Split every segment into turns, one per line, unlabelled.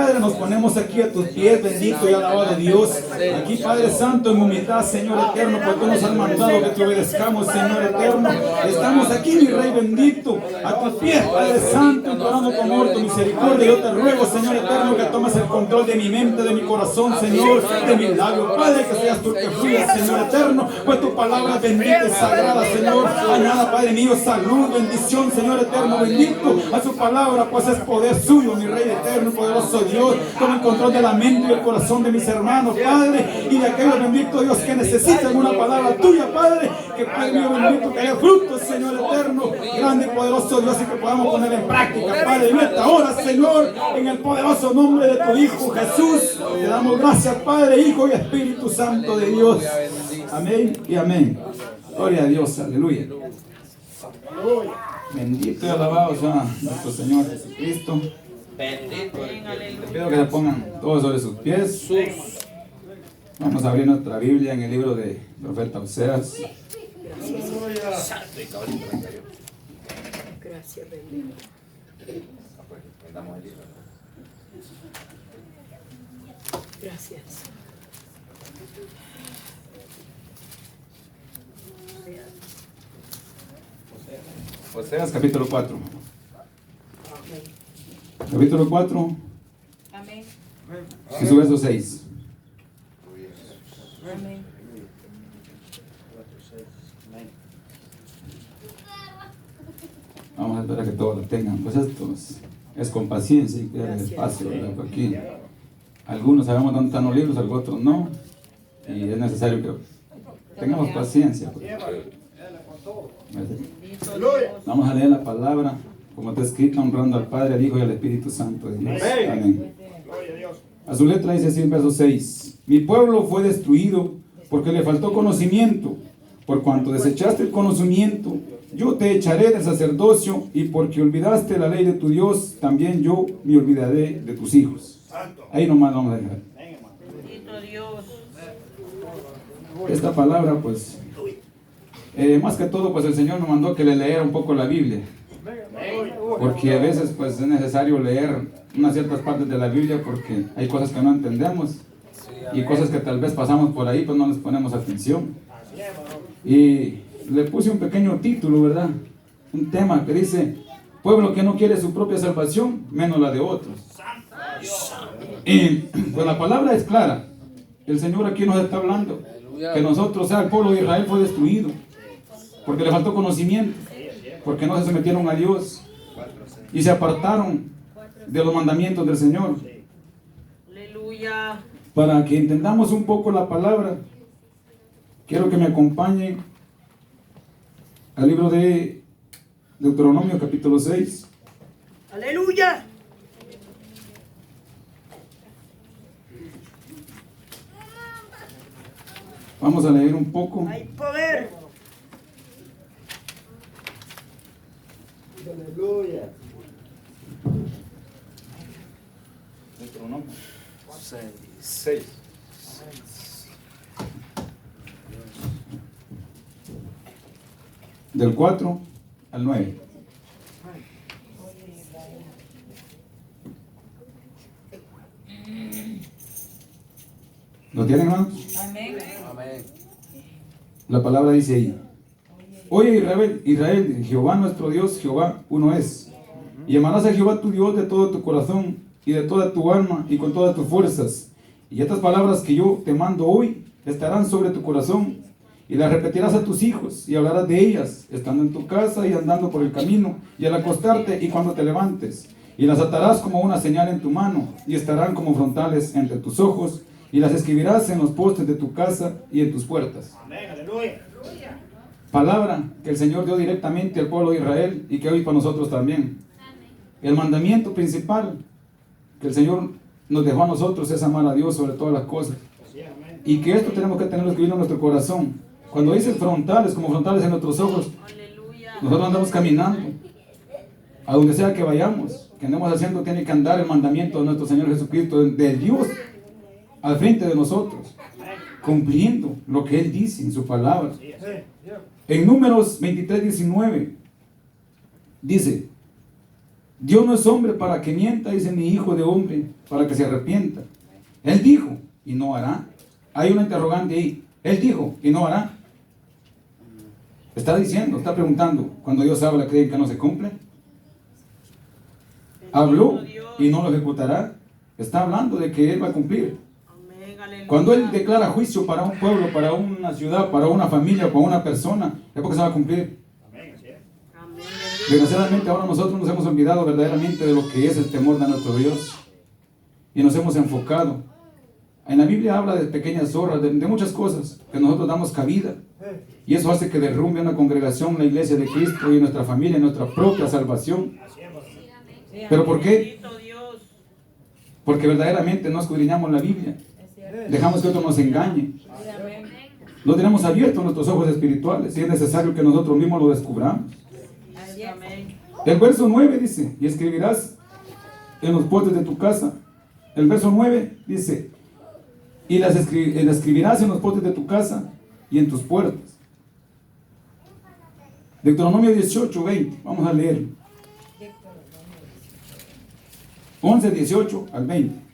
Padre, nos ponemos aquí a tus pies, bendito y alabado de Dios. Aquí, Padre Santo, en humildad, Señor eterno, porque tú nos has mandado que te obedezcamos, Señor eterno. Estamos aquí, mi Rey bendito, a tus pies, Padre Santo, implorando tu amor, tu misericordia. Yo te ruego, Señor eterno, que tomes el control de mi mente, de mi corazón, Señor, de mi labio, Padre, que seas tú que fluyas, Señor eterno, pues tu palabra bendita y sagrada, Señor. Añada, Padre mío, salud, bendición, Señor eterno, bendito a su palabra, pues es poder suyo, mi Rey eterno, poderoso Dios. Toma el control de la mente y el corazón de mis hermanos, Padre, y de aquellos, bendito Dios, que necesitan una palabra tuya, Padre, que Padre mío bendito, que haya frutos, Señor eterno, grande y poderoso Dios, y que podamos poner en práctica, Padre, en esta hora, Señor, en el poderoso nombre de tu Hijo Jesús, te damos gracias, Padre, Hijo y Espíritu Santo de Dios. Amén y amén. Gloria a Dios, aleluya. Bendito y alabado sea nuestro Señor Jesucristo.
Bendito.
Les pido que se pongan todos sobre sus pies. Vamos a abrir nuestra Biblia en el libro de profeta Oseas.
Gracias, bendito. Gracias.
Oseas capítulo 4. Capítulo 4.
Amén.
Y su verso 6.
Amén.
Vamos a esperar a que todos lo tengan. Pues esto es con paciencia y que despacio, ¿verdad? Porque aquí algunos sabemos dónde están los libros, otros no. Y es necesario que tengamos paciencia. Vamos a leer la palabra como está escrita, honrando al Padre, al Hijo y al Espíritu Santo de Dios. Amén. A su letra dice así en verso 6. Mi pueblo fue destruido porque le faltó conocimiento. Por cuanto desechaste el conocimiento, yo te echaré del sacerdocio, y porque olvidaste la ley de tu Dios, también yo me olvidaré de tus hijos. Ahí nomás vamos a dejar.
Bendito Dios.
Esta palabra, pues, más que todo, pues el Señor nos mandó que le leyera un poco la Biblia. Porque a veces, pues, es necesario leer unas ciertas partes de la Biblia porque hay cosas que no entendemos y cosas que tal vez pasamos por ahí, pues no les ponemos atención. Y le puse un pequeño título, ¿verdad? Un tema que dice: pueblo que no quiere su propia salvación, menos la de otros. Y pues la palabra es clara. El Señor aquí nos está hablando que nosotros, o sea, el pueblo de Israel fue destruido porque le faltó conocimiento, porque no se sometieron a Dios y se apartaron de los mandamientos del Señor.
Aleluya.
Para que entendamos un poco la palabra, quiero que me acompañen al libro de Deuteronomio capítulo 6.
Aleluya.
Vamos a leer un poco.
Hay poder.
Aleluya.
Deuteronomio
6.
del 4 al 9. ¿Lo tienen, hermanos?
Amén.
Amén.
La palabra dice ahí: oye Israel, Jehová nuestro Dios, Jehová uno es. Y amarás a Jehová tu Dios de todo tu corazón y de toda tu alma y con todas tus fuerzas. Y estas palabras que yo te mando hoy estarán sobre tu corazón, y las repetirás a tus hijos, y hablarás de ellas, estando en tu casa y andando por el camino, y al acostarte y cuando te levantes. Y las atarás como una señal en tu mano, y estarán como frontales entre tus ojos, y las escribirás en los postes de tu casa y en tus puertas.
Amén, aleluya.
Palabra que el Señor dio directamente al pueblo de Israel y que hoy para nosotros también. El mandamiento principal que el Señor nos dejó a nosotros es amar a Dios sobre todas las cosas. Y que esto tenemos que tenerlo escrito en nuestro corazón. Cuando dice frontales, como frontales en nuestros ojos, nosotros andamos caminando a donde sea que vayamos, que andemos haciendo, tiene que andar el mandamiento de nuestro Señor Jesucristo, de Dios al frente de nosotros, cumpliendo lo que Él dice en su palabra. En Números 23:19 dice: Dios no es hombre para que mienta, dice, ni hijo de hombre para que se arrepienta. Él dijo y no hará. Hay una interrogante ahí. Él dijo y no hará. Está diciendo, está preguntando, cuando Dios habla, ¿creen que no se cumple? Habló y no lo ejecutará. Está hablando de que Él va a cumplir.
Amén, aleluya.
Cuando Él declara juicio para un pueblo, para una ciudad, para una familia, para una persona, es porque se va a cumplir.
Amén,
Desgraciadamente ahora nosotros nos hemos olvidado verdaderamente de lo que es el temor de nuestro Dios. Y nos hemos enfocado. En la Biblia habla de pequeñas zorras, de muchas cosas que nosotros damos cabida. Y eso hace que derrumbe una congregación, la iglesia de Cristo y nuestra familia, nuestra propia salvación. ¿Pero por qué?
Bendito Dios.
Porque verdaderamente no escudriñamos la Biblia. Dejamos que otro nos engañe. No tenemos abiertos nuestros ojos espirituales y es necesario que nosotros mismos lo descubramos.
Amén.
El verso 9 dice, y escribirás en los postes de tu casa. El verso 9 dice, y las escribirás en los postes de tu casa y en tus puertas. Deuteronomio 18, 20. Vamos a leerlo. 11, 18 al 20.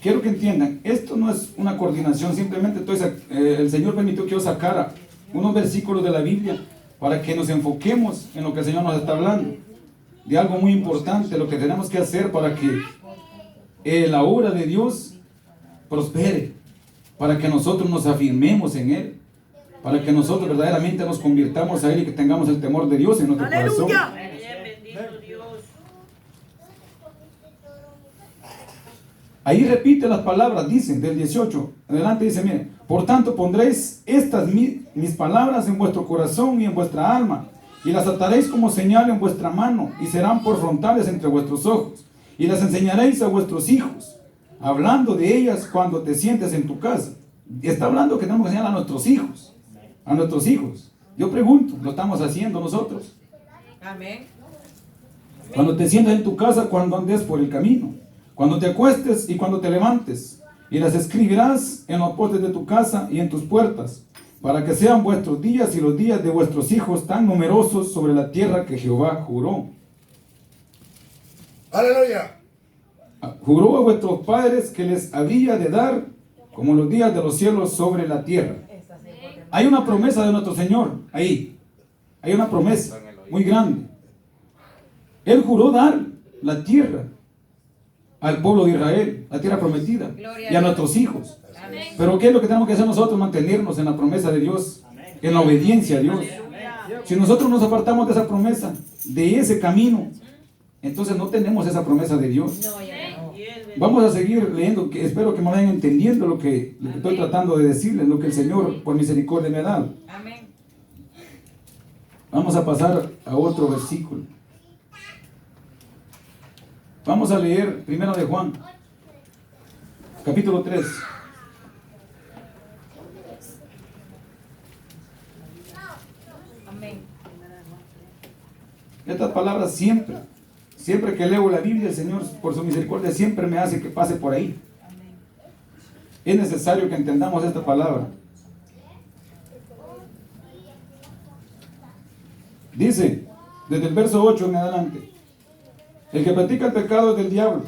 Quiero que entiendan, esto no es una coordinación, simplemente el Señor permitió que yo sacara unos versículos de la Biblia para que nos enfoquemos en lo que el Señor nos está hablando, de algo muy importante, lo que tenemos que hacer para que la obra de Dios prospere, para que nosotros nos afirmemos en Él, para que nosotros verdaderamente nos convirtamos a Él y que tengamos el temor de Dios en nuestro corazón.
Aleluya. Bendito Dios.
Ahí repite las palabras, dicen, del 18, adelante dice, miren, por tanto pondréis estas mis palabras en vuestro corazón y en vuestra alma, y las ataréis como señal en vuestra mano, y serán por frontales entre vuestros ojos, y las enseñaréis a vuestros hijos, hablando de ellas cuando te sientes en tu casa. Y está hablando que tenemos que enseñar a nuestros hijos, a nuestros hijos. Yo pregunto, ¿lo estamos haciendo nosotros?
Amén.
Cuando te sientas en tu casa, cuando andes por el camino, cuando te acuestes y cuando te levantes, y las escribirás en los postes de tu casa y en tus puertas, para que sean vuestros días y los días de vuestros hijos tan numerosos sobre la tierra que Jehová juró.
Aleluya.
Juró a vuestros padres que les había de dar, como los días de los cielos sobre la tierra. Hay una promesa de nuestro Señor ahí. Hay una promesa muy grande. Él juró dar la tierra al pueblo de Israel, la tierra prometida, y a nuestros hijos.
Amén.
Pero ¿qué es lo que tenemos que hacer nosotros? Mantenernos en la promesa de Dios, en la obediencia a Dios. Si nosotros nos apartamos de esa promesa, de ese camino, entonces no tenemos esa promesa de Dios. Vamos a seguir leyendo, que espero que me vayan entendiendo lo que estoy tratando de decirles, lo que el Señor por misericordia me ha dado.
Amén.
Vamos a pasar a otro versículo. Vamos a leer primero de Juan, capítulo 3.
Amén.
Estas palabras siempre que leo la Biblia, el Señor por su misericordia siempre me hace que pase por ahí. Es necesario que entendamos esta palabra. Dice, desde el verso 8 en adelante, el que practica el pecado es del diablo,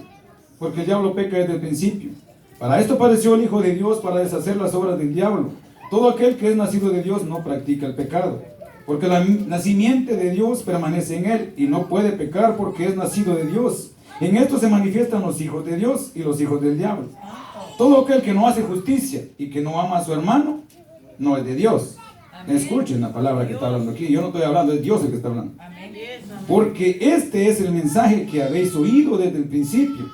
porque el diablo peca desde el principio. Para esto apareció el Hijo de Dios, para deshacer las obras del diablo. Todo aquel que es nacido de Dios no practica el pecado, porque la simiente de Dios permanece en él, y no puede pecar porque es nacido de Dios. En esto se manifiestan los hijos de Dios y los hijos del diablo. Todo aquel que no hace justicia y que no ama a su hermano, no es de Dios. Escuchen la palabra que está hablando aquí. Yo no estoy hablando, es Dios el que está hablando. Porque este es el mensaje que habéis oído desde el principio,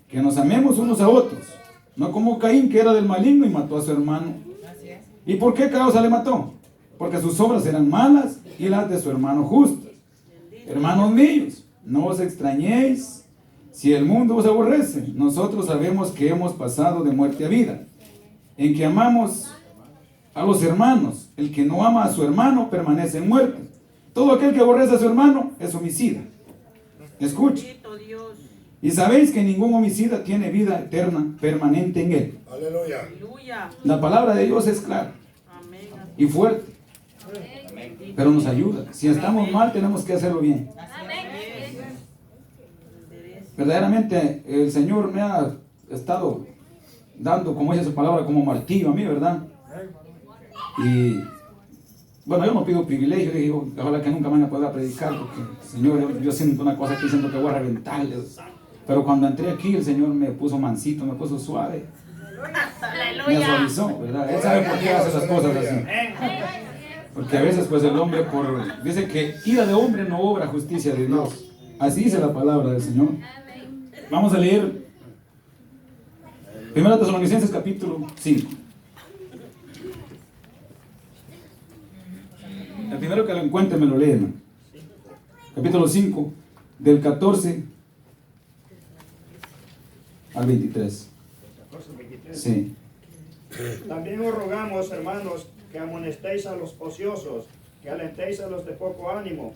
que nos amemos unos a otros, no como Caín, que era del maligno y mató a su hermano. ¿Y por qué causa le mató? Porque sus obras eran malas y las de su hermano justas. Hermanos míos, no os extrañéis si el mundo os aborrece. Nosotros sabemos que hemos pasado de muerte a vida, en que amamos a los hermanos. El que no ama a su hermano permanece en muerte. Todo aquel que aborrece a su hermano es homicida. Escuche. Y sabéis que ningún homicida tiene vida eterna permanente en él.
Aleluya.
La palabra de Dios es clara y fuerte. pero nos ayuda. Si estamos mal, tenemos que hacerlo bien. Verdaderamente el Señor me ha estado dando, como dice su palabra, como martillo a mí, ¿verdad? Y bueno, yo no pido privilegio, digo, ojalá que nunca más me pueda predicar, porque Señor, yo siento una cosa aquí, siento que voy a reventarles. Pero cuando entré aquí, el Señor me puso mansito, me puso suave, me suavizó, ¿verdad? Él sabe por qué hace las cosas así. Porque a veces pues el hombre dice que ira de hombre no obra justicia de Dios. Así dice la palabra del Señor. Vamos a leer 1 Tesalonicenses capítulo 5. El primero que lo encuentre me lo lee, hermano. Capítulo 5, del 14 al 23. Sí.
También os rogamos, hermanos, que amonestéis a los ociosos, que alentéis a los de poco ánimo,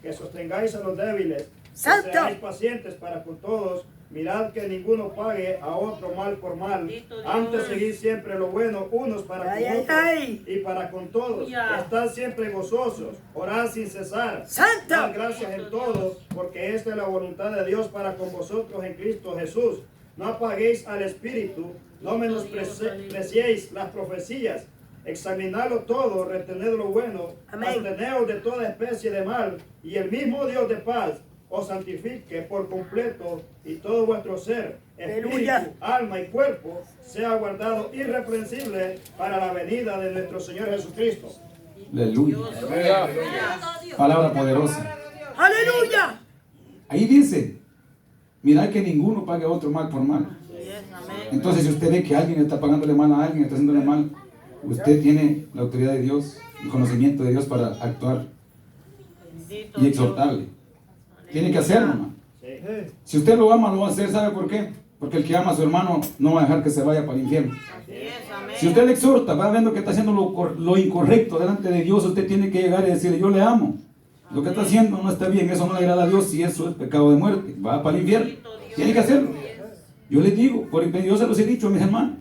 que sostengáis a los débiles, que seáis pacientes para con todos. Mirad que ninguno pague a otro mal por mal. Antes seguid siempre lo bueno unos para con otros y para con todos. Estad siempre gozosos, orad sin cesar. Dad gracias en todo, porque esta es la voluntad de Dios para con vosotros en Cristo Jesús. No apaguéis al Espíritu, no menospreciéis las profecías. Examinadlo todo, retened lo bueno, absteneos de toda especie de mal, y el mismo Dios de paz os santifique por completo, y todo vuestro ser, espíritu, alma y cuerpo sea guardado irreprensible para la venida de nuestro Señor Jesucristo.
Aleluya. Palabra poderosa.
Aleluya.
Ahí dice, mirad que ninguno pague a otro mal por mal. Entonces si usted ve que alguien está pagándole mal a alguien, está haciéndole mal, usted tiene la autoridad de Dios, el conocimiento de Dios para actuar y exhortarle. Tiene que hacerlo, hermano. Si usted lo ama, lo va a hacer. ¿Sabe por qué? Porque el que ama a su hermano no va a dejar que se vaya para el infierno. Si usted le exhorta, va viendo que está haciendo lo incorrecto delante de Dios, usted tiene que llegar y decirle, yo le amo. Lo que está haciendo no está bien, eso no le agrada a Dios, y eso es pecado de muerte, va para el infierno. Tiene que hacerlo. Yo les digo, yo se los he dicho a mis hermanos.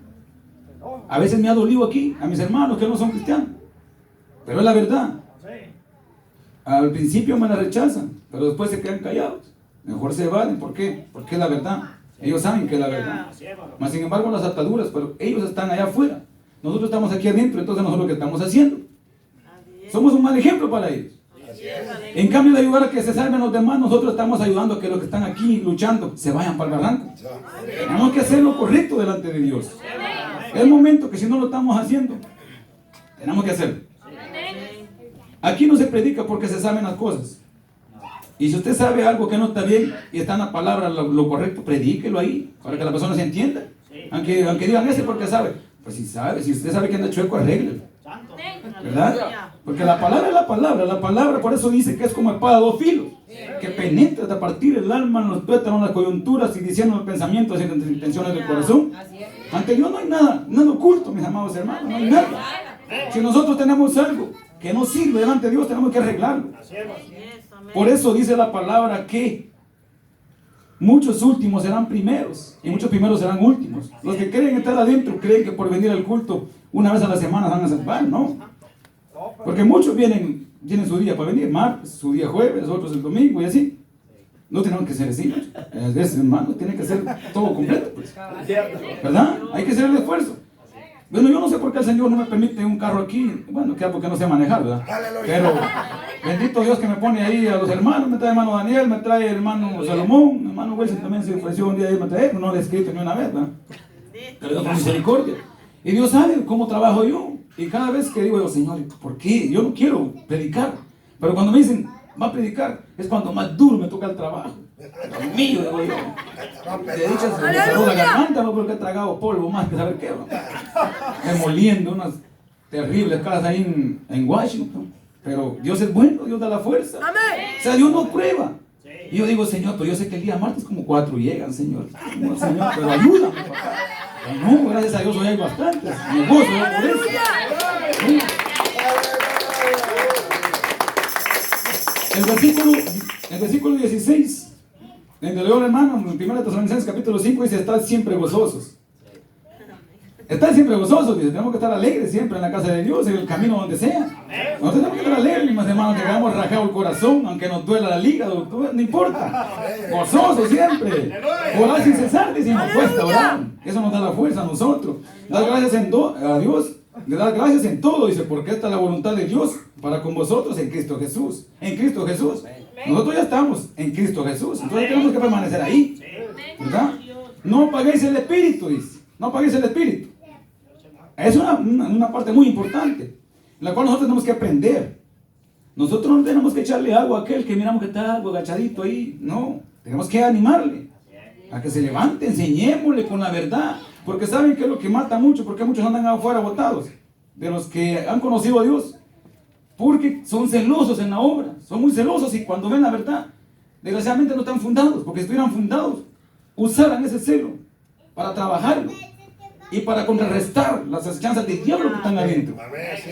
A veces me ha dolido aquí, a mis hermanos que no son cristianos. Pero es la verdad. Al principio me la rechazan, pero después se quedan callados. Mejor se evaden. ¿Por qué? Porque es la verdad. Ellos saben que es la verdad. Mas sin embargo las ataduras, pero ellos están allá afuera. Nosotros estamos aquí adentro, entonces nosotros lo que estamos haciendo. Somos un mal ejemplo para ellos. En cambio de ayudar a que se salven los demás, nosotros estamos ayudando a que los que están aquí luchando se vayan para el barranco. Tenemos que hacer lo correcto delante de Dios. Es el momento que si no lo estamos haciendo, tenemos que hacerlo. Aquí no se predica porque se saben las cosas. Y si usted sabe algo que no está bien y está en la palabra lo correcto, predíquelo ahí para que la persona se entienda. Aunque digan ese porque sabe. Pues si sabe, si usted sabe que anda chueco, arréglelo. ¿Verdad? Porque la palabra es la palabra. La palabra por eso dice que es como espada de dos filos, que penetra hasta partir el alma, en los tuétanos, las coyunturas y diciendo los pensamientos y las intenciones del corazón. Ante Dios no hay nada oculto, mis amados hermanos, no hay nada. Si nosotros tenemos algo que no sirve delante de Dios, tenemos que arreglarlo. Por eso dice la palabra que muchos últimos serán primeros y muchos primeros serán últimos. Los que creen estar adentro creen que por venir al culto una vez a la semana van a salvar, no. Porque muchos tienen su día para venir, martes, su día jueves, otros el domingo y así. No tenemos que ser así, hermano, tiene que ser todo completo, pues. ¿Verdad? Hay que hacer el esfuerzo. Bueno, yo no sé por qué el Señor no me permite un carro aquí, bueno, que porque no sé manejar, ¿verdad? Pero bendito Dios que me pone ahí a los hermanos, me trae el hermano Daniel, me trae el hermano Salomón, el hermano Wilson también se ofreció un día y me trae, no le he escrito ni una vez, ¿verdad? Pero con misericordia. Y Dios sabe cómo trabajo yo. Y cada vez que digo yo, Señor, ¿por qué? Yo no quiero predicar. Pero cuando me dicen, va a predicar, es cuando más duro me toca el trabajo. Dios mío, digo yo. De hecho, se me cerró la garganta, no, porque he tragado polvo más que saber qué. Demoliendo unas terribles casas ahí en Washington. Pero Dios es bueno, Dios da la fuerza. O sea, Dios nos prueba. Y yo digo, Señor, pero yo sé que el día martes como 4 llegan, Señor. No, Señor, pero ayúdame, papá. No, gracias a Dios hoy hay bastantes. Me gozo por eso. El versículo 16, en el hermano, en 1 Tesalonicenses capítulo 5 dice, estad siempre gozosos. Estar siempre gozosos, dice. Tenemos que estar alegres siempre en la casa de Dios, en el camino donde sea. Nosotros tenemos que estar alegres, mis hermanos, que hagamos rajado el corazón, aunque nos duela la hígado, no importa. Gozosos siempre. Orar sin cesar, dice, nos cuesta orar. Eso nos da la fuerza a nosotros. Dar gracias a Dios, de dar gracias en todo, dice, porque esta es la voluntad de Dios para con vosotros en Cristo Jesús. En Cristo Jesús. Nosotros ya estamos en Cristo Jesús. Entonces tenemos que permanecer ahí. ¿Verdad? No apaguéis el espíritu, dice. No apaguéis el espíritu. Es una parte muy importante, la cual nosotros tenemos que aprender. Nosotros no tenemos que echarle agua a aquel que miramos que está algo agachadito ahí. No, tenemos que animarle a que se levante, enseñémosle con la verdad. Porque saben que es lo que mata mucho, porque muchos andan afuera botados, de los que han conocido a Dios. Porque son celosos en la obra, son muy celosos y cuando ven la verdad, desgraciadamente no están fundados, porque si estuvieran fundados, usaran ese celo para trabajarlo y para contrarrestar las acechanzas del diablo que están adentro.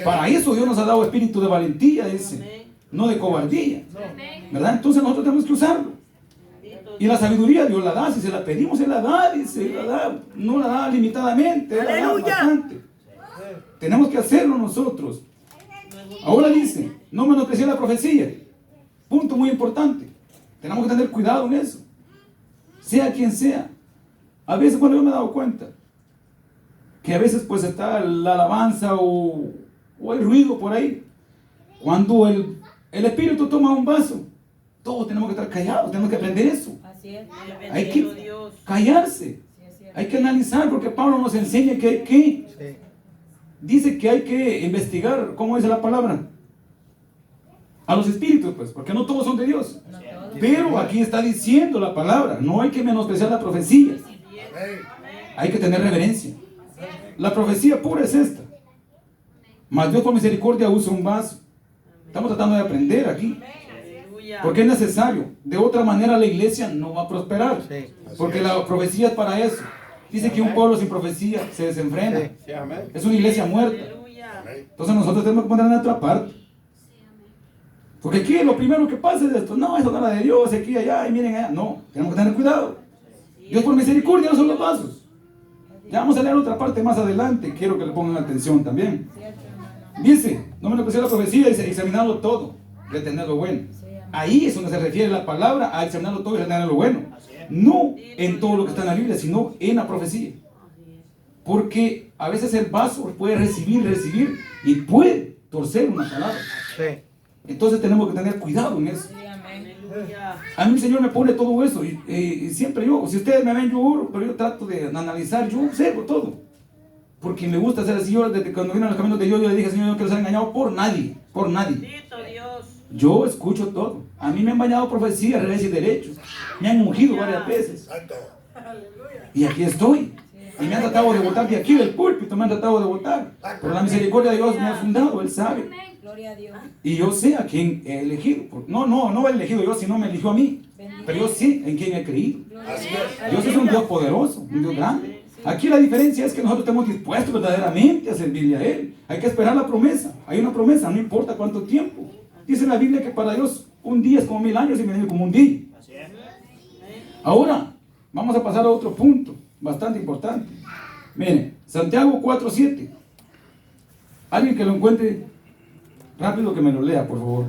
Para eso Dios nos ha dado espíritu de valentía, dice, no de cobardía, ¿verdad? Entonces nosotros tenemos que usarlo. Y la sabiduría Dios la da, si se la pedimos, Él la da, dice, la da, no la da limitadamente, Él la da bastante. Tenemos que hacerlo nosotros. Ahora dice, no menospreciar la profecía. Punto muy importante. Tenemos que tener cuidado en eso. Sea quien sea. A veces cuando yo me he dado cuenta que a veces pues está la alabanza o el ruido por ahí. Cuando el Espíritu toma un vaso, todos tenemos que estar callados, tenemos que aprender eso.
Así es.
Hay que callarse. Hay que analizar porque Pablo nos enseña que hay que... Dice que hay que investigar, ¿cómo dice la palabra? A los espíritus, pues, porque no todos son de Dios. Pero aquí está diciendo la palabra, no hay que menospreciar la profecía. Hay que tener reverencia. La profecía pura es esta. Mas Dios por misericordia usa un vaso. Estamos tratando de aprender aquí. Porque es necesario. De otra manera la iglesia no va a prosperar. Porque la profecía es para eso. Dice que un pueblo sin profecía se desenfrena. Es una iglesia muerta. Entonces nosotros tenemos que poner en otra parte. Porque aquí lo primero que pasa es esto. No, eso no es de Dios, aquí, allá, y miren allá. No, tenemos que tener cuidado. Dios por misericordia no son los vasos. Ya vamos a leer otra parte más adelante. Quiero que le pongan atención también. Dice, no menospreciar la profecía, dice, examinarlo todo, retener lo bueno. Ahí es donde se refiere la palabra a examinarlo todo y retener lo bueno. No en todo lo que está en la Biblia, sino en la profecía. Porque a veces el vaso puede recibir y puede torcer una palabra. Entonces tenemos que tener cuidado en eso. A mí el Señor me pone todo eso y siempre yo, si ustedes me ven yo oro, pero yo trato de analizar, yo observo todo. Porque me gusta ser así. Yo desde cuando vine a los caminos de Dios, yo le dije, Señor, yo no quiero ser engañado por nadie, por nadie. Yo escucho todo. A mí me han bañado profecías, revés y derechos. Me han ungido varias veces. Y aquí estoy. Y me han tratado de botar de aquí del púlpito, me han tratado de botar. Pero la misericordia de Dios me ha fundado, Él sabe. Y yo sé a quién he elegido. No he elegido yo, sino me eligió a mí. Pero yo sé en quién he creído. Dios es un Dios poderoso, un Dios grande. Aquí la diferencia es que nosotros estamos dispuestos verdaderamente a servirle a Él. Hay que esperar la promesa. Hay una promesa, no importa cuánto tiempo. Dice la Biblia que para Dios un día es como 1000 años y 1000 años como un día. Ahora, vamos a pasar a otro punto, bastante importante. Miren, Santiago 4:7. Alguien que lo encuentre rápido que me lo lea, por favor.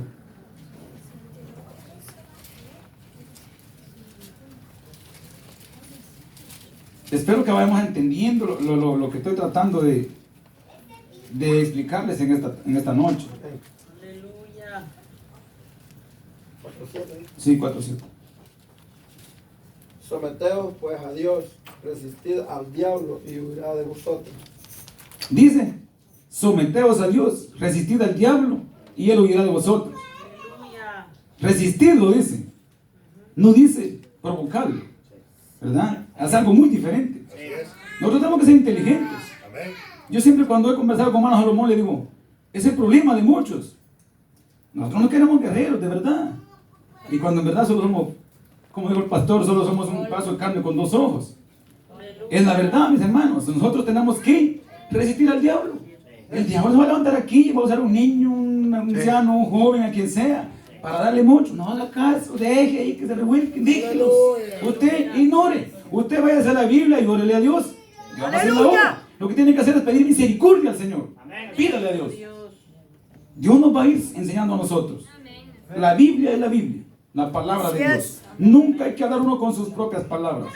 Espero que vayamos entendiendo lo que estoy tratando de explicarles en esta noche.
Aleluya.
Sí, 4:7.
Someteos pues a Dios, resistid al diablo y huirá de vosotros.
Dice, someteos a Dios, resistid al diablo y Él huirá de vosotros.
Aleluya.
Resistirlo dice, no dice provocarlo, ¿verdad? Es algo muy diferente. Nosotros tenemos que ser inteligentes. Yo siempre cuando he conversado con hermano Salomón le digo, es el problema de muchos. Nosotros no queremos guerreros, de verdad. Y cuando en verdad solo somos, como dijo el pastor, solo somos un pedazo de carne con 2 ojos. Es la verdad, mis hermanos. Nosotros tenemos que resistir al diablo. El diablo se va a levantar aquí, va a usar un niño, un anciano, un joven, a quien sea, para darle mucho. No haga caso, deje ahí que se revuelquen, déjelos. Usted ignore. Usted vaya a hacer la Biblia y órele a Dios. Dios va a hacer la obra. Lo que tiene que hacer es pedir misericordia al Señor.
Amén.
Pídale a Dios.
Dios.
Dios nos va a ir enseñando a nosotros. La Biblia es la Biblia, la palabra de Dios. Nunca hay que hablar uno con sus propias palabras.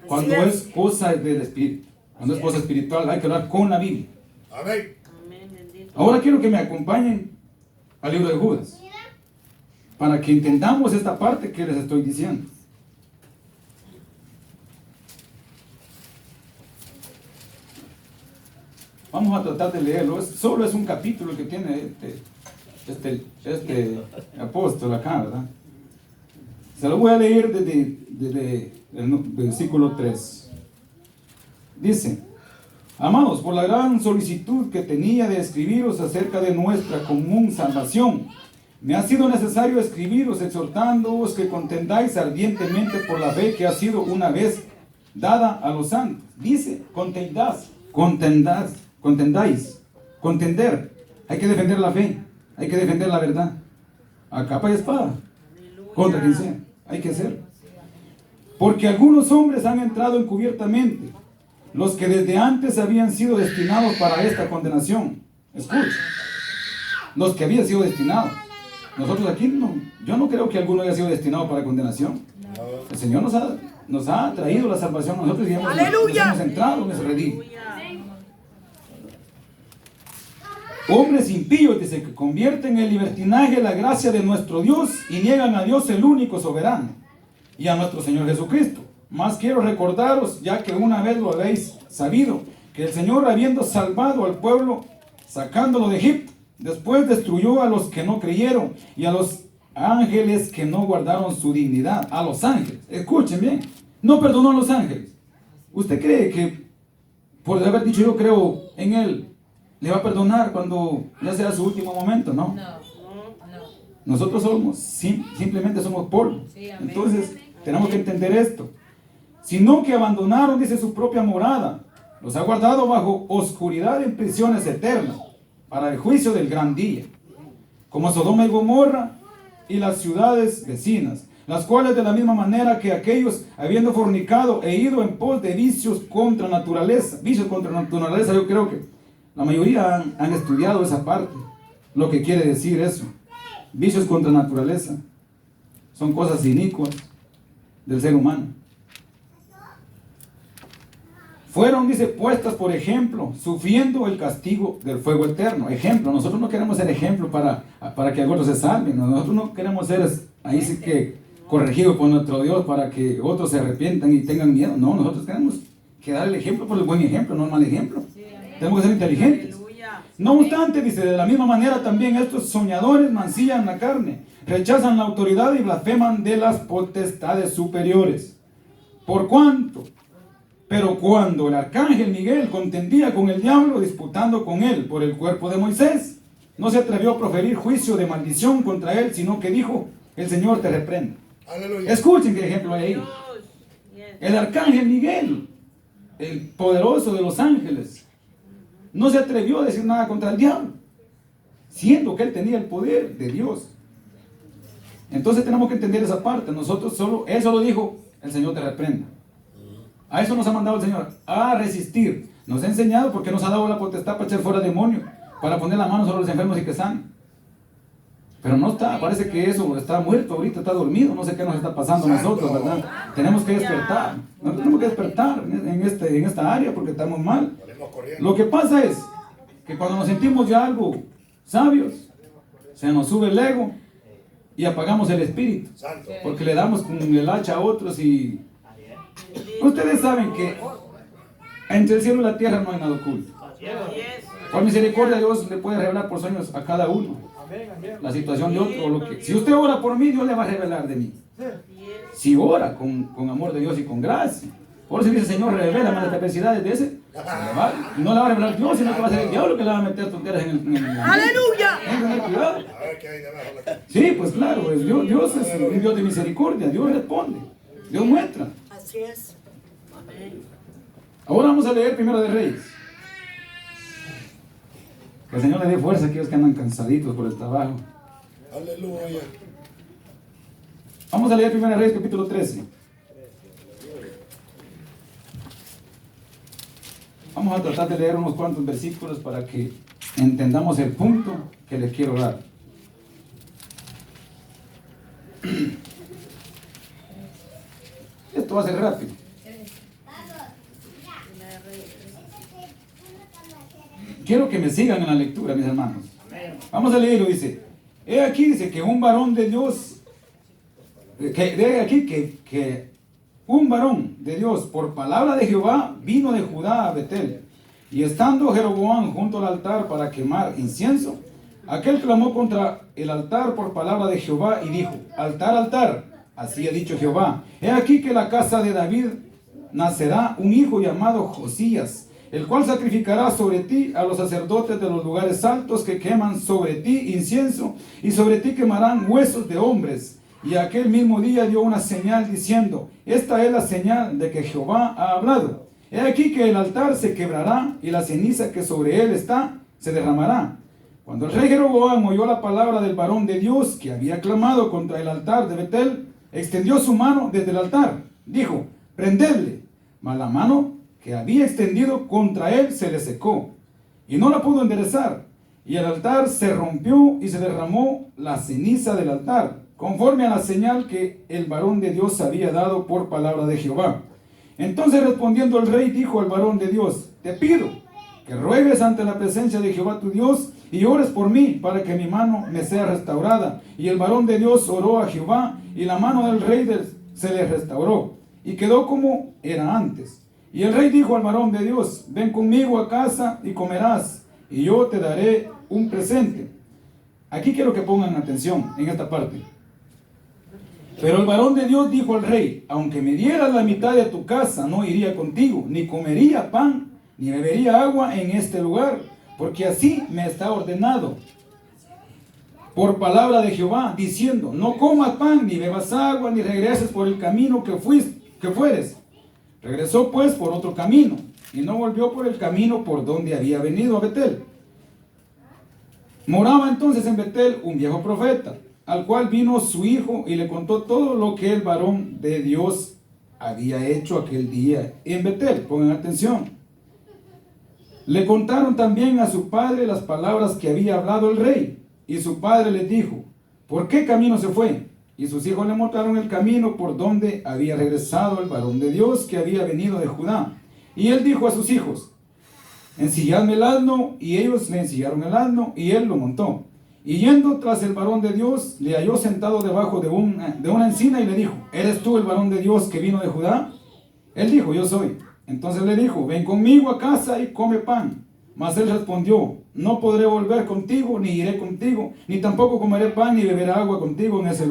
Cuando es cosa del Espíritu, cuando es cosa espiritual, hay que hablar con la Biblia.
Amén.
Amén, bendito.
Ahora quiero que me acompañen al libro de Judas, para que entendamos esta parte que les estoy diciendo. Vamos a tratar de leerlo. Solo es un capítulo que tiene este apóstol acá, ¿verdad? Se lo voy a leer desde el versículo 3. Dice: Amados, por la gran solicitud que tenía de escribiros acerca de nuestra común salvación, me ha sido necesario escribiros exhortándoos que contendáis ardientemente por la fe que ha sido una vez dada a los santos. Dice, contendáis, contender. Hay que defender la fe, hay que defender la verdad, a capa y espada, contra quien sea, hay que hacerlo. Porque algunos hombres han entrado encubiertamente, los que desde antes habían sido destinados para esta condenación. Escucha, los que habían sido destinados. Nosotros aquí no, yo no creo que alguno haya sido destinado para condenación. El Señor nos ha traído la salvación a nosotros y hemos entrado en ese redil. Hombres impíos, dice, que convierten en libertinaje la gracia de nuestro Dios y niegan a Dios el único soberano y a nuestro Señor Jesucristo. Más quiero recordaros, ya que una vez lo habéis sabido, que el Señor, habiendo salvado al pueblo, sacándolo de Egipto, después destruyó a los que no creyeron y a los ángeles que no guardaron su dignidad. A los ángeles, escuchen bien, no perdonó a los ángeles. ¿Usted cree que por haber dicho yo creo en Él, le va a perdonar cuando ya sea su último momento? No. Nosotros somos, simplemente somos polvo. Entonces, tenemos que entender esto. Sino que abandonaron, dice, su propia morada. Los ha guardado bajo oscuridad en prisiones eternas, para el juicio del gran día. Como Sodoma y Gomorra y las ciudades vecinas, las cuales de la misma manera que aquellos, habiendo fornicado e ido en pos de vicios contra naturaleza, yo creo que la mayoría han estudiado esa parte, lo que quiere decir eso. Vicios contra naturaleza son cosas inicuas del ser humano. Fueron, dice, puestas por ejemplo, sufriendo el castigo del fuego eterno. Ejemplo, nosotros no queremos ser ejemplo para que otros se salven. Nosotros no queremos ser ahí sí que corregidos por nuestro Dios para que otros se arrepientan y tengan miedo. No, nosotros tenemos que dar el ejemplo por el buen ejemplo, no el mal ejemplo. Tenemos que ser inteligentes. No obstante, dice, de la misma manera también estos soñadores mancillan la carne, rechazan la autoridad y blasfeman de las potestades superiores. Pero cuando el arcángel Miguel contendía con el diablo, disputando con él por el cuerpo de Moisés, no se atrevió a proferir juicio de maldición contra él, sino que dijo: el Señor te reprenda. Aleluya. Escuchen qué ejemplo hay ahí. El arcángel Miguel, el poderoso de los ángeles, no se atrevió a decir nada contra el diablo, siendo que él tenía el poder de Dios. Entonces tenemos que entender esa parte. Nosotros él solo dijo: el Señor te reprenda. A eso nos ha mandado el Señor, a resistir. Nos ha enseñado porque nos ha dado la potestad para echar fuera demonios, para poner la mano sobre los enfermos y que sanen. Pero no está, parece que eso está muerto ahorita, está dormido, no sé qué nos está pasando a nosotros, ¿verdad? Tenemos que despertar, nosotros tenemos que despertar en esta área porque estamos mal. Lo que pasa es que cuando nos sentimos ya algo sabios, se nos sube el ego y apagamos el espíritu, porque le damos con el hacha a otros y... Ustedes saben que entre el cielo y la tierra no hay nada oculto. Por misericordia Dios le puede revelar por sueños a cada uno la situación de otro. Si usted ora por mí, Dios le va a revelar de mí. Si ora con amor de Dios y con gracia. Por eso dice: Señor, revela las adversidades de ese. No le va a revelar Dios, sino que va a ser el diablo que le va a meter tonteras en el... ¡Aleluya! Cuidado. Sí, pues claro, Dios es un Dios de misericordia. Dios responde, Dios muestra.
Así es.
Ahora vamos a leer Primera de Reyes. Que el Señor le dé fuerza a aquellos que andan cansaditos por el trabajo.
Aleluya.
Vamos a leer Primera de Reyes, capítulo 13. Vamos a tratar de leer unos cuantos versículos para que entendamos el punto que les quiero dar. Esto va a ser rápido. Quiero que me sigan en la lectura, mis hermanos. Vamos a leerlo, dice. He aquí, dice, que un varón de Dios, que un varón de Dios, por palabra de Jehová, vino de Judá a Betel. Y estando Jeroboam junto al altar para quemar incienso, aquel clamó contra el altar por palabra de Jehová y dijo: altar, altar, así ha dicho Jehová, he aquí que la casa de David nacerá un hijo llamado Josías, el cual sacrificará sobre ti a los sacerdotes de los lugares altos que queman sobre ti incienso, y sobre ti quemarán huesos de hombres. Y aquel mismo día dio una señal diciendo: esta es la señal de que Jehová ha hablado. He aquí que el altar se quebrará y la ceniza que sobre él está se derramará. Cuando el rey Jeroboam oyó la palabra del varón de Dios que había clamado contra el altar de Betel, extendió su mano desde el altar. Dijo: prendedle. Mas la mano que había extendido contra él se le secó y no la pudo enderezar. Y el altar se rompió y se derramó la ceniza del altar, conforme a la señal que el varón de Dios había dado por palabra de Jehová. Entonces respondiendo el rey dijo al varón de Dios: te pido que ruegues ante la presencia de Jehová tu Dios y ores por mí para que mi mano me sea restaurada. Y el varón de Dios oró a Jehová y la mano del rey se le restauró y quedó como era antes. Y el rey dijo al varón de Dios: ven conmigo a casa y comerás y yo te daré un presente. Aquí quiero que pongan atención en esta parte. Pero el varón de Dios dijo al rey: aunque me dieras la mitad de tu casa, no iría contigo, ni comería pan, ni bebería agua en este lugar, porque así me está ordenado por palabra de Jehová, diciendo: no comas pan, ni bebas agua, ni regreses por el camino que fueres. Regresó pues por otro camino, y no volvió por el camino por donde había venido a Betel. Moraba entonces en Betel un viejo profeta, al cual vino su hijo y le contó todo lo que el varón de Dios había hecho aquel día en Betel. Pongan atención. Le contaron también a su padre las palabras que había hablado el rey, y su padre le dijo: ¿por qué camino se fue? Y sus hijos le mostraron el camino por donde había regresado el varón de Dios que había venido de Judá. Y él dijo a sus hijos: ensilladme el asno. Y ellos le ensillaron el asno, y él lo montó. Y yendo tras el varón de Dios, le halló sentado debajo de una encina y le dijo: ¿eres tú el varón de Dios que vino de Judá? Él dijo: yo soy. Entonces le dijo: ven conmigo a casa y come pan. Mas él respondió: no podré volver contigo, ni iré contigo, ni tampoco comeré pan ni beberé agua contigo en este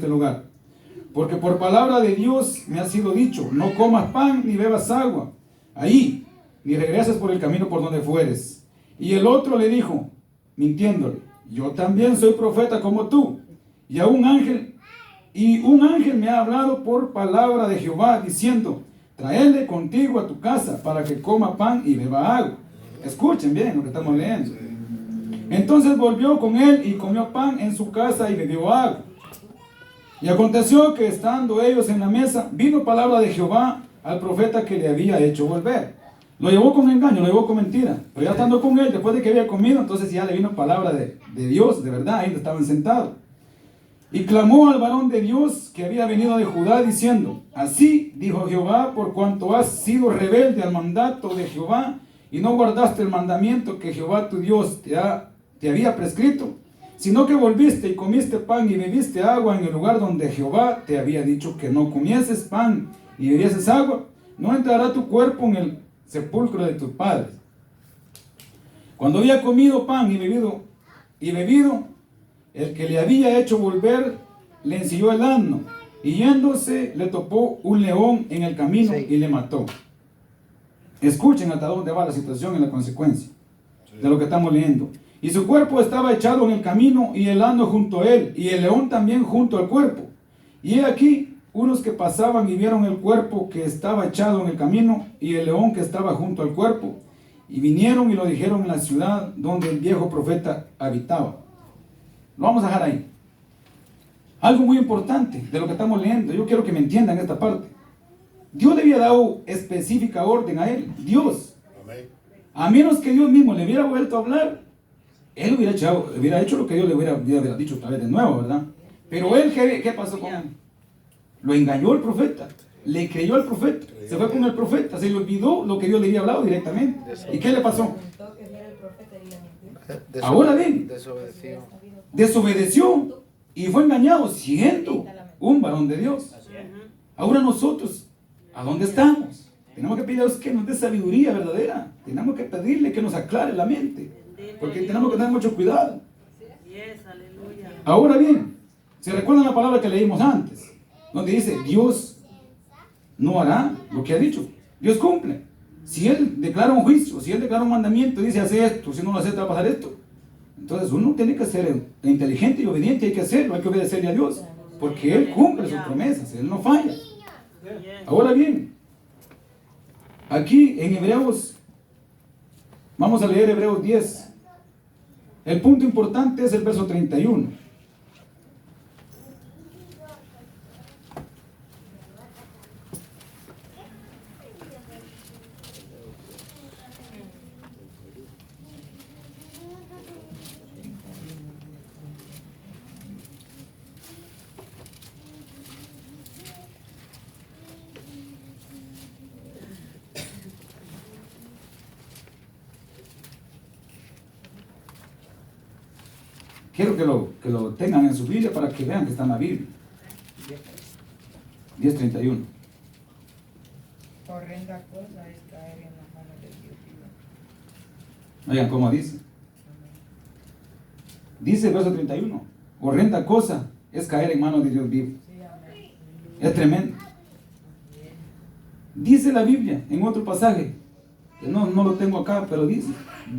lugar. Porque por palabra de Dios me ha sido dicho: no comas pan ni bebas agua ahí, ni regreses por el camino por donde fueres. Y el otro le dijo, mintiéndole: yo también soy profeta como tú. Y un ángel me ha hablado por palabra de Jehová, diciendo: traedle contigo a tu casa para que coma pan y beba agua. Escuchen bien lo que estamos leyendo. Entonces volvió con él y comió pan en su casa y bebió agua. Y aconteció que estando ellos en la mesa, vino palabra de Jehová al profeta que le había hecho volver. Lo llevó con engaño, lo llevó con mentira. Pero ya estando con él, después de que había comido, entonces ya le vino palabra de Dios, de verdad, ahí estaban sentados. Y clamó al varón de Dios que había venido de Judá, diciendo: así dijo Jehová, por cuanto has sido rebelde al mandato de Jehová, y no guardaste el mandamiento que Jehová tu Dios te había prescrito, sino que volviste y comiste pan y bebiste agua en el lugar donde Jehová te había dicho que no comieses pan ni bebieses agua, no entrará tu cuerpo en el sepulcro de tus padres. Cuando había comido pan y bebido, el que le había hecho volver le ensilló el asno, y yéndose le topó un león en el camino y le mató. Escuchen hasta dónde va la situación y la consecuencia de lo que estamos leyendo. Y su cuerpo estaba echado en el camino, y el asno junto a él, y el león también junto al cuerpo. Y he aquí unos que pasaban y vieron el cuerpo que estaba echado en el camino, y el león que estaba junto al cuerpo, y vinieron y lo dijeron en la ciudad donde el viejo profeta habitaba. Lo vamos a dejar ahí. Algo muy importante de lo que estamos leyendo, yo quiero que me entiendan esta parte. Dios le había dado específica orden a él, Dios.
Amén.
A menos que Dios mismo le hubiera vuelto a hablar, él hubiera hecho lo que Dios le hubiera dicho otra vez de nuevo, ¿verdad? Pero él, ¿qué pasó con él? Lo engañó el profeta, le creyó al profeta, se fue con el profeta, se le olvidó lo que Dios le había hablado directamente. ¿Y qué le pasó? Ahora bien, desobedeció y fue engañado siendo un varón de Dios. Ahora nosotros, ¿a dónde estamos? Tenemos que pedir a Dios que nos dé sabiduría verdadera. Tenemos que pedirle que nos aclare la mente, porque tenemos que tener mucho cuidado. Ahora bien, ¿se recuerdan la palabra que leímos antes? Donde dice, Dios no hará lo que ha dicho. Dios cumple. Si Él declara un juicio, si Él declara un mandamiento, dice, hace esto, si no lo hace, te va a pasar esto. Entonces uno tiene que ser inteligente y obediente, hay que hacerlo, hay que obedecerle a Dios, porque Él cumple sus promesas, Él no falla. Ahora bien, aquí en Hebreos, vamos a leer Hebreos 10. El punto importante es el verso 31. Quiero que lo tengan en su Biblia para que vean que está en la Biblia. 10:31.
Horrenda cosa es caer en las manos de Dios vivo.
Oigan cómo dice. Dice el verso 31. Horrenda cosa es caer en manos de Dios vivo. Es tremendo. Dice la Biblia en otro pasaje, que no lo tengo acá, pero dice,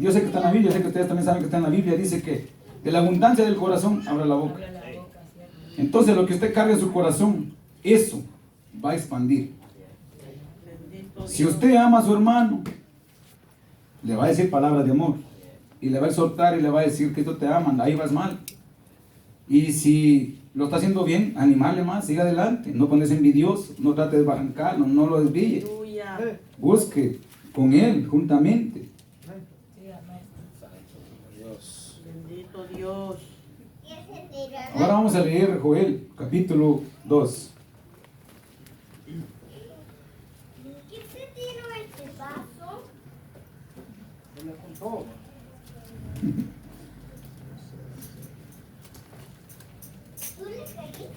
yo sé que está en la Biblia, sé que ustedes también saben que está en la Biblia, dice que de la abundancia del corazón habla la boca. Entonces lo que usted carga en su corazón, eso va a expandir. Si usted ama a su hermano, le va a decir palabras de amor, y le va a exhortar y le va a decir que tú te aman, ahí vas mal. Y si lo está haciendo bien, animarle más, siga adelante, no ponerse envidioso, no trate de desbarrancarlo, no lo desvíe. Busque con él juntamente.
Bendito Dios.
Ahora vamos a leer Joel, capítulo 2.
¿Qué te tiró este vaso?
Se le contó.
¿Tú le caíste?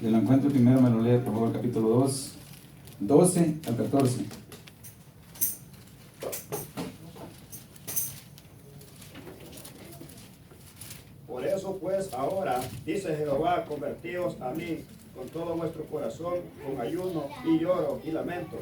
Que lo encuentro primero, me lo lee por favor, capítulo 2, 12 al 14.
Por eso pues ahora, dice Jehová, convertíos a mí con todo vuestro corazón, con ayuno y lloro y lamento.